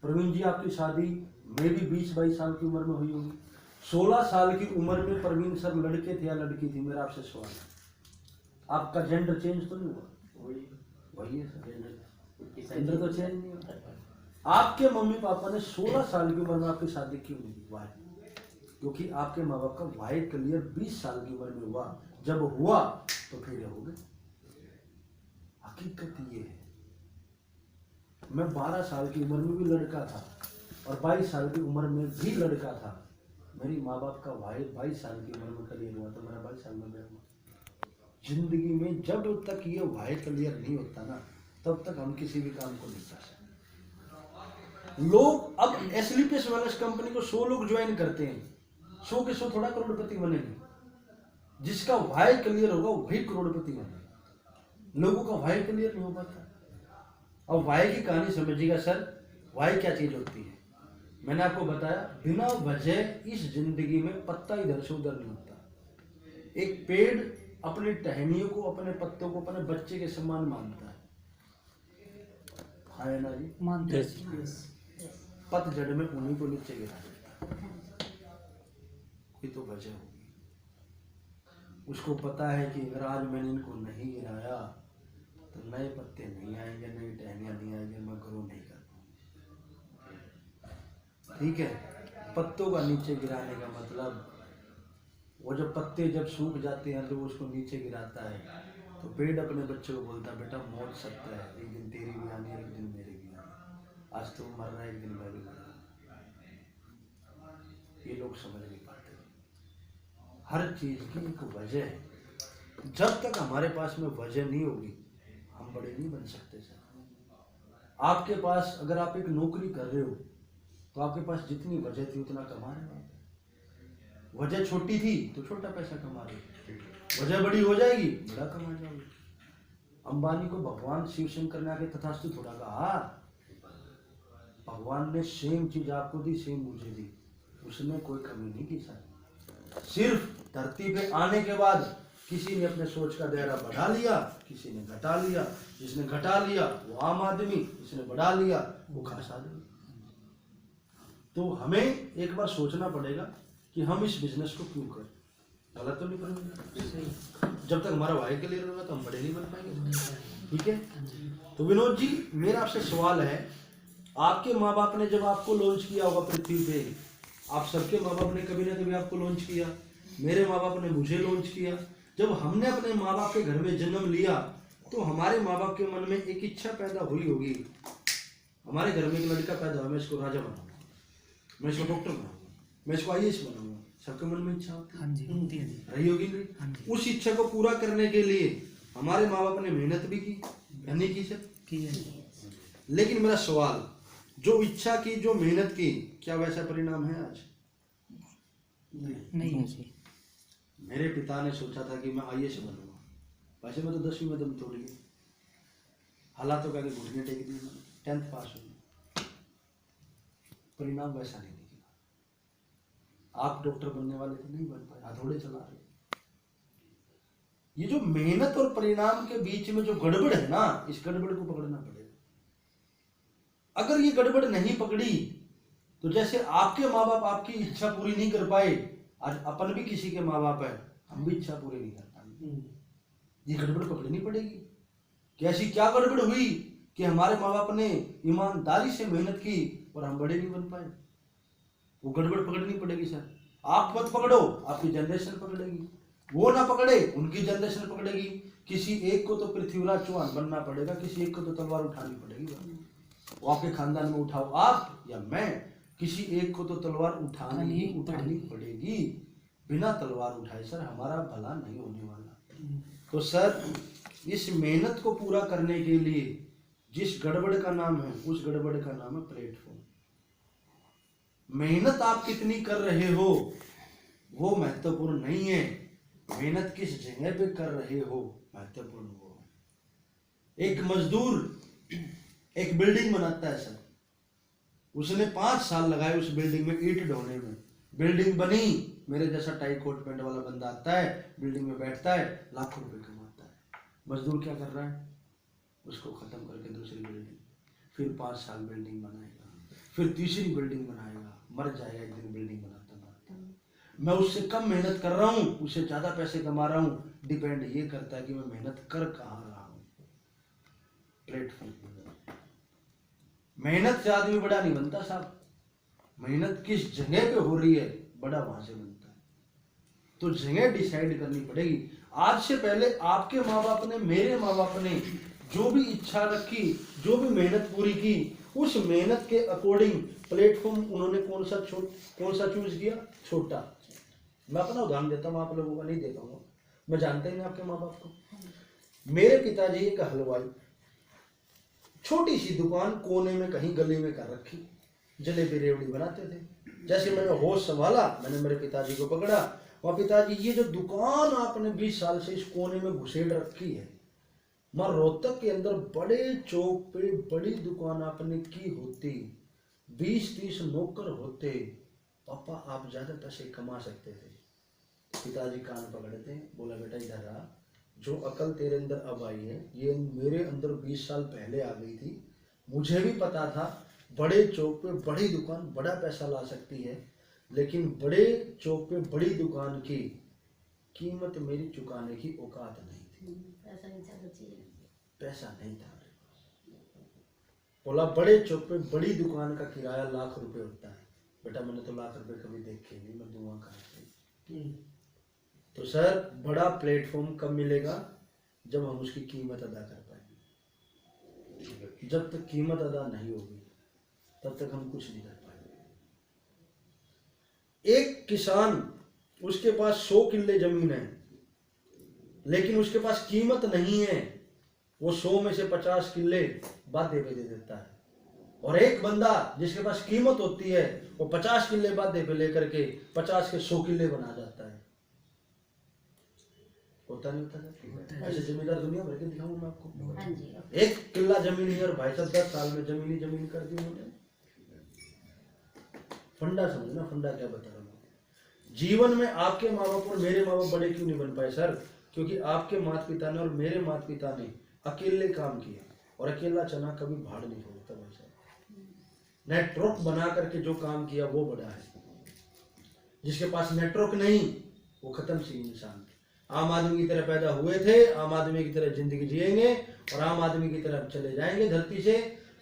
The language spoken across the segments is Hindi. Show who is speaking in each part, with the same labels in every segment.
Speaker 1: प्रवीण जी आपकी शादी में भी 20-22 साल की उम्र में हुई होगी। 16 साल की उम्र में प्रवीण सर लड़के थे या लड़की थी? मेरा आपसे सवाल है। आपका जेंडर चेंज तो नहीं हुआ? वही है सर, जेंडर तो चेंज नहीं हुआ। आपके मम्मी पापा ने 16 साल की उम्र में आपकी शादी क्यों नहीं की? वाई? क्योंकि आपके माँ बाप का वाई क्लियर 20 साल की उम्र में हुआ। जब हुआ तो फिर ये हो गए। हकीकत ये है। मैं 12 साल की उम्र में भी लड़का था और 22 साल की उम्र में भी लड़का था। मेरी माँ बाप का वाई 22 साल की उम्र में क्लियर हुआ तो मेरा 22 साल में ब्याह हुआ। जिंदगी में जब तक ये वाई क्लियर नहीं होता ना, तब तक हम किसी भी काम को नहीं कर सकते। लोग अब एसलीपीएस वेलनेस कंपनी को 100 लोग ज्वाइन करते हैं, 100 के 100 थोड़ा करोड़पति बनेंगे। जिसका वाई क्लियर होगा वही करोड़पति बनेगा। लोगों का वाई क्लियर नहीं हो पाता। अब वाई की कहानी समझिएगा सर। वाई क्या चीज होती है? मैंने आपको बताया, बिना वजह इस जिंदगी में पत्ता इधर से उधर नहीं होता। एक पेड़ अपनी टहनियों को, अपने पत्तों को अपने बच्चे के समान मानता है ना जी? मानते हैं। पतझड़ में उन्हीं को नीचे गिरा देता है। कोई तो वजह होगी। उसको पता है कि अगर आज मैंने इनको नहीं गिराया तो नए पत्ते नहीं आएंगे, नई टहनियां नहीं आएंगे, मैं ग्रो नहीं कर पाऊंगा। ठीक है? पत्तों का नीचे गिराने का मतलब, वो जब पत्ते जब सूख जाते हैं तो उसको नीचे गिराता है, तो पेड़ अपने बच्चे को बोलता है, बेटा मौत सत्य है, एक दिन तेरी भी आनी है, एक दिन मेरी भी आनी। आज तुम मर रहा है, एक दिन मैं भी मर रहा। ये लोग समझ नहीं पाते। हर चीज की एक वजह है। जब तक हमारे पास में वजह नहीं होगी हम बड़े नहीं बन सकते सर। आपके पास अगर आप एक नौकरी कर रहे हो तो आपके पास जितनी वजह थी उतना कमा रहे हो। वजह छोटी थी तो छोटा पैसा कमा रहे हो, वजह बड़ी हो जाएगी बड़ा कमा जाओगे। अंबानी को भगवान शिव शंकर ने आके तथास्तु थोड़ा कहा। भगवान ने सेम चीज आपको दी, सेम मुझे दी, उसने कोई कमी नहीं की सर। सिर्फ धरती पे आने के बाद किसी ने अपने सोच का दायरा बढ़ा लिया, किसी ने घटा लिया। जिसने घटा लिया वो आम आदमी, जिसने बढ़ा लिया वो खास आदमी। तो हमें एक बार सोचना पड़ेगा कि हम इस बिजनेस को क्यों करें। गलत तो नहीं करेंगे? जब तक हमारा वाई क्लियर होगा तो हम बड़े नहीं बन पाएंगे। ठीक है? तो विनोद जी, मेरा आपसे सवाल है, आपके माँ बाप ने जब आपको लॉन्च किया होगा पृथ्वी पे, आप सबके माँ बाप ने कभी ना कभी आपको लॉन्च किया। मेरे माँ बाप ने मुझे लॉन्च किया। जब हमने अपने माँ बाप के घर में जन्म लिया तो हमारे माँ बाप के मन में एक इच्छा पैदा हुई होगी। हमारे घर में एक लड़का पैदा हुआ, मैं इसको राजा बनाऊंगा, मैं इसको डॉक्टर बनाऊंगा, मैं इसको आईएएस बनाऊंगा। सबके मन में इच्छा होती है, रही होगी नहीं? उस इच्छा को पूरा करने के लिए हमारे माँ बाप ने मेहनत भी की, नहीं की सर? की है। लेकिन मेरा सवाल, जो इच्छा की, जो मेहनत की, क्या वैसा परिणाम है आज? नहीं। मेरे पिता ने सोचा था कि मैं आईएएस बनूंगा, वैसे मैं तो 10वीं में दम तोड़ गया। हालातों का घुटने टेक दिए, 10th पास हुई, परिणाम वैसा नहीं निकला। आप डॉक्टर बनने वाले थे, नहीं बन पाए, हथौड़े चला रहे। ये जो मेहनत और परिणाम के बीच में जो गड़बड़ है ना, इस गड़बड़ को पकड़ना पड़ेगा। अगर ये गड़बड़ नहीं पकड़ी तो जैसे आपके माँ बाप आपकी इच्छा पूरी नहीं कर पाए, आज अपन भी किसी के माँ बाप है, हम भी इच्छा पूरी नहीं कर पाएंगे। ये गड़बड़ पकड़नी पड़ेगी कि ऐसी क्या गड़बड़ हुई कि हमारे माँ बाप ने ईमानदारी से मेहनत की और हम बड़े नहीं बन पाए। वो गड़बड़ पकड़नी पड़ेगी सर। आप मत पकड़ो, आपकी जनरेशन पकड़ेगी। वो ना पकड़े, उनकी जनरेशन पकड़ेगी। किसी एक को तो पृथ्वीराज चौहान बनना पड़ेगा, किसी एक को तो तलवार उठानी पड़ेगी। वो आपके खानदान में उठाओ आप या मैं, किसी एक को तो तलवार उठानी पड़ेगी। बिना तलवार उठाए सर हमारा भला नहीं होने वाला। तो सर इस मेहनत को पूरा करने के लिए जिस गड़बड़ का नाम है, उस गड़बड़ का नाम है प्लेटफॉर्म। मेहनत आप कितनी कर रहे हो वो महत्वपूर्ण नहीं है, मेहनत किस जगह पे कर रहे हो महत्वपूर्ण हो। एक मजदूर एक बिल्डिंग बनाता है सर, उसने 5 साल लगाए उस बिल्डिंग में ईंट ढोने में। बिल्डिंग बनी, मेरे जैसा टाई कोट पैंट वाला बंदा आता है, बिल्डिंग में बैठता है, लाखों रुपए कमाता है। मजदूर क्या कर रहा है? उसको खत्म करके दूसरी बिल्डिंग, फिर 5 साल बिल्डिंग बनाएगा, फिर तीसरी बिल्डिंग बनाएगा, मर जाएगा एक दिन बिल्डिंग बनाता बनाता। मैं उससे कम मेहनत कर रहा हूँ, उससे ज्यादा पैसे कमा रहा हूँ, डिपेंड ये करता है कि मैं मेहनत कर कहाँ रहा हूँ। प्लेटफॉर्म मेहनत से आदमी बड़ा नहीं बनता साहब, मेहनत किस जगह पे हो रही है बड़ा वहां से बनता है। तो जगह डिसाइड करनी पड़ेगी। आज से पहले आपके माँ बाप ने, मेरे माँ बाप ने जो भी इच्छा रखी, जो भी मेहनत पूरी की, उस मेहनत के अकॉर्डिंग प्लेटफॉर्म उन्होंने कौन सा चूज किया? छोटा। मैं अपना उदाहरण देता हूँ, आप लोगों का नहीं दे पाऊंगा, मैं जानता ही नहीं आपके माँ बाप को। मेरे पिताजी एक हलवाई, छोटी सी दुकान कोने में कहीं गली में कर रखी, जलेबी रेवड़ी बनाते थे। जैसे मैंने होश संभाला, मैंने मेरे पिताजी को पकड़ा, और पिताजी ये जो दुकान आपने 20 साल से इस कोने में घुसेड़ रखी है, मां रोहतक के अंदर बड़े चौक पे बड़ी दुकान आपने की होती, 20-30 नौकर होते, पापा आप ज्यादा पैसे कमा सकते थे। पिताजी कान पकड़ते, बोला बेटा इधर आ, जो अकल तेरे अंदर अब आई है ये मेरे अंदर 20 साल पहले आ गई थी। मुझे भी पता था बड़े चौक पे बड़ी दुकान बड़ा पैसा ला सकती है, लेकिन बड़े चौक पे बड़ी दुकान की कीमत मेरी चुकाने की औकात नहीं थी। पैसा नहीं था। बोला बड़े चौक पे बड़ी दुकान का किराया लाख रुपए होता है। बेटा मैंने तो लाख रुपए कभी देखे नहीं, मैं दूंगा कहाँ से? तो सर बड़ा प्लेटफॉर्म कब मिलेगा? जब हम उसकी कीमत अदा कर पाएंगे। जब तक कीमत अदा नहीं होगी तब तक हम कुछ नहीं कर पाएंगे। एक किसान, उसके पास 100 किल्ले जमीन है, लेकिन उसके पास कीमत नहीं है, वो 100 में से 50 किल्ले बादे पे दे देता है। और एक बंदा जिसके पास कीमत होती है, वो 50 किल्ले बादे पे लेकर के 50 के 100 किल्ले बना जाता है। होता नहीं होता? ऐसे जमींदार दुनिया भर के दिखाऊं मैं आपको। एक किला जमीन है और भाई साहब 10 साल में जमीन कर दी उन्होंने। फंडा समझना, फंडा क्या बता रहा हूँ। जीवन में आपके माँ बाप और मेरे माँ बाप बड़े क्यों नहीं बन पाए सर? क्योंकि आपके माता पिता ने और मेरे माता पिता ने अकेले काम किया, और अकेला चना कभी भाड़ नहीं छोड़ता भाई साहब। नेटवर्क बना करके जो काम किया वो बड़ा है। जिसके पास नेटवर्क नहीं वो खत्म सी इंसान। आम आदमी की तरह पैदा हुए थे, आम आदमी की तरह जिंदगी जिएंगे और आम आदमी की तरह चले जाएंगे धरती से।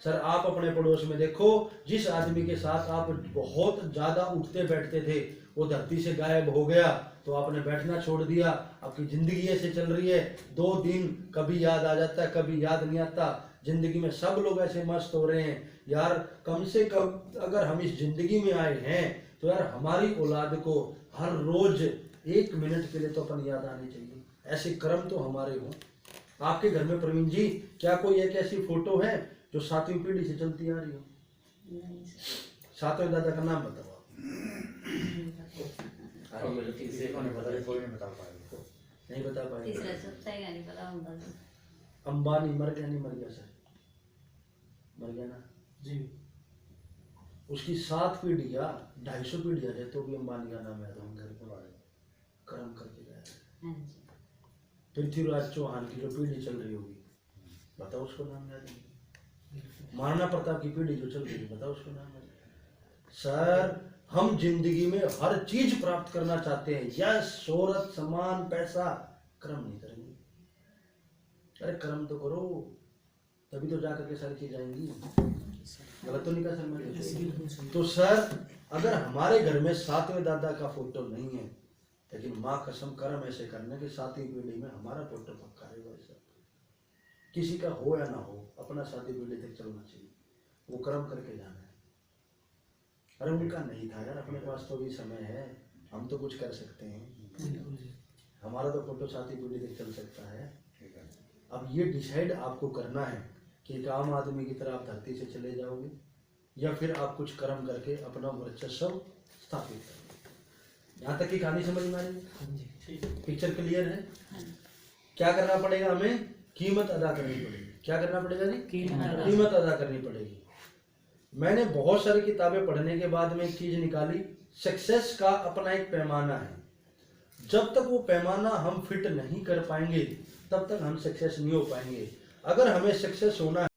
Speaker 1: सर आप अपने पड़ोस में देखो, जिस आदमी के साथ आप बहुत ज्यादा उठते बैठते थे वो धरती से गायब हो गया, तो आपने बैठना छोड़ दिया। आपकी जिंदगी ऐसे चल रही है, 2 दिन कभी याद आ जाता है, कभी याद नहीं आता। जिंदगी में सब लोग ऐसे मस्त हो रहे हैं यार। कम से कम अगर हम इस जिंदगी में आए हैं तो यार हमारी औलाद को हर रोज 1 मिनट के लिए तो अपन याद आनी चाहिए। ऐसे कर्म तो हमारे हों। आपके घर में प्रवीण जी क्या कोई एक ऐसी फोटो है जो 7वीं पीढ़ी से चलती आ रही हो? 7वें दादा का नाम बताओ आप। नहीं बता पाएंगे। अंबानी मर गया, नहीं मर गया सर? मर गया ना जी। उसकी 7 पीढ़ियां 250 पीढ़ियां है तो भी अंबानी का नाम याद हम घर को आए कर्म करके गए। पृथ्वीराज चौहान की जो पीढ़ी चल रही होगी बताओ उसको नाम याद नहीं। महाराणा प्रताप की पीढ़ी जो चल रही है बताओ उसको नाम याद। सर हम जिंदगी में हर चीज प्राप्त करना चाहते हैं, यश शोहरत सम्मान पैसा, कर्म नहीं करेंगे। अरे कर्म तो करो तभी तो जाकर के सारी चीज आएंगी। गलत तो नहीं कहा सर? तो सर अगर हमारे घर में 7वें दादा का फोटो नहीं है, लेकिन माँ कसम कर्म ऐसे करने कि 7वीं पीढ़ी में हमारा फोटो पक्का है भाई साहब। किसी का हो या ना हो, अपना 7वीं पीढ़ी तक चलना चाहिए, वो कर्म करके जाना है। अरे उनका नहीं था यार, अपने पास तो भी समय है, हम तो कुछ कर सकते हैं। हमारा तो फोटो 7वीं पीढ़ी तक चल सकता है। अब ये डिसाइड आपको करना है कि एक आम आदमी की तरह आप धरती से चले जाओगे या फिर आप कुछ कर्म करके अपना वर्चस्व स्थापित करोगे। यहाँ तक की कहानी समझ में आ रही है? पिक्चर क्लियर है? क्या करना पड़ेगा हमें? कीमत अदा करनी पड़ेगी। क्या करना पड़ेगा जी? कीमत अदा करनी पड़ेगी। मैंने बहुत सारी किताबें पढ़ने के बाद में एक चीज निकाली, सक्सेस का अपना एक पैमाना है। जब तक वो पैमाना हम फिट नहीं कर पाएंगे तब तक हम सक्सेस नहीं हो पाएंगे। अगर हमें सक्सेस होना है